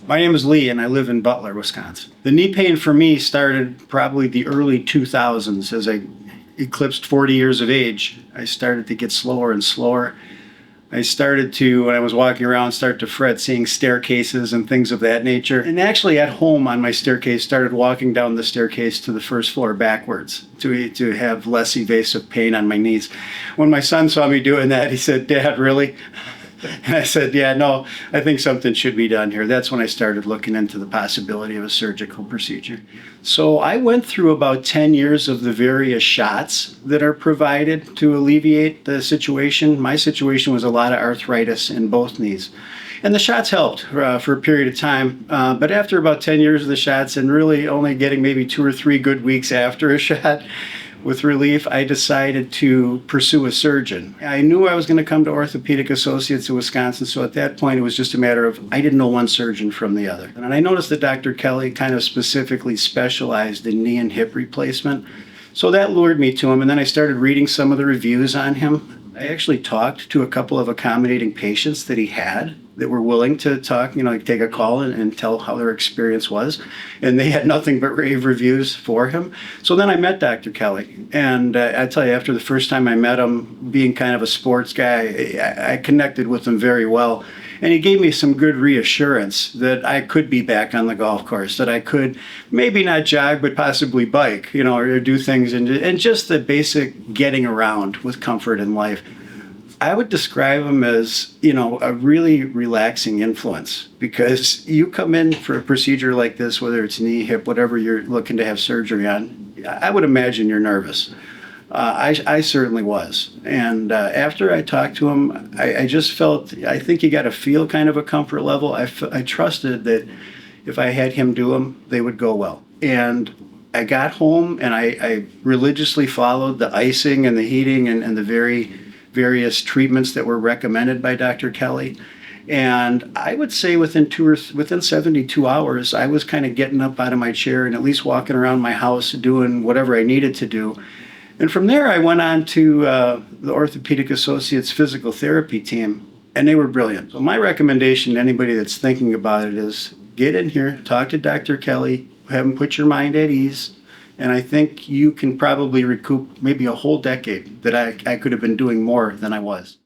My name is Lee, and I live in Butler, Wisconsin. The knee pain for me started probably the early 2000s. As I eclipsed 40 years of age, I started to get slower and slower. I started to, when I was walking around, start to fret seeing staircases and things of that nature. And actually at home on my staircase, started walking down the staircase to the first floor backwards to have less evasive pain on my knees. When my son saw me doing that, he said, "Dad, really?" And I said, "Yeah, no, I think something should be done here." That's when I started looking into the possibility of a surgical procedure. So I went through about 10 years of the various shots that are provided to alleviate the situation. My situation was a lot of arthritis in both knees. And the shots helped for a period of time. But after about 10 years of the shots and really only getting maybe 2 or 3 good weeks after a shot, with relief, I decided to pursue a surgeon. I knew I was going to come to Orthopedic Associates of Wisconsin, so at that point it was just a matter of I didn't know one surgeon from the other. And I noticed that Dr. Kelly kind of specifically specialized in knee and hip replacement. So that lured me to him, and then I started reading some of the reviews on him. I actually talked to a couple of accommodating patients that he had that were willing to talk, take a call and tell how their experience was. And they had nothing but rave reviews for him. So then I met Dr. Kelly. And I tell you, after the first time I met him, being kind of a sports guy, I connected with him very well. And he gave me some good reassurance that I could be back on the golf course, that I could maybe not jog, but possibly bike, or do things and just the basic getting around with comfort in life. I would describe him as, a really relaxing influence, because you come in for a procedure like this, whether it's knee, hip, whatever you're looking to have surgery on, I would imagine you're nervous. I certainly was. And after I talked to him, I just felt, I think you got to feel kind of a comfort level. I trusted that if I had him do them, they would go well. And I got home and I religiously followed the icing and the heating and the various treatments that were recommended by Dr. Kelly. And I would say within 72 hours, I was kind of getting up out of my chair and at least walking around my house doing whatever I needed to do. And from there, I went on to the Orthopedic Associates physical therapy team, and they were brilliant. So my recommendation to anybody that's thinking about it is get in here, talk to Dr. Kelly, have him put your mind at ease, and I think you can probably recoup maybe a whole decade that I could have been doing more than I was.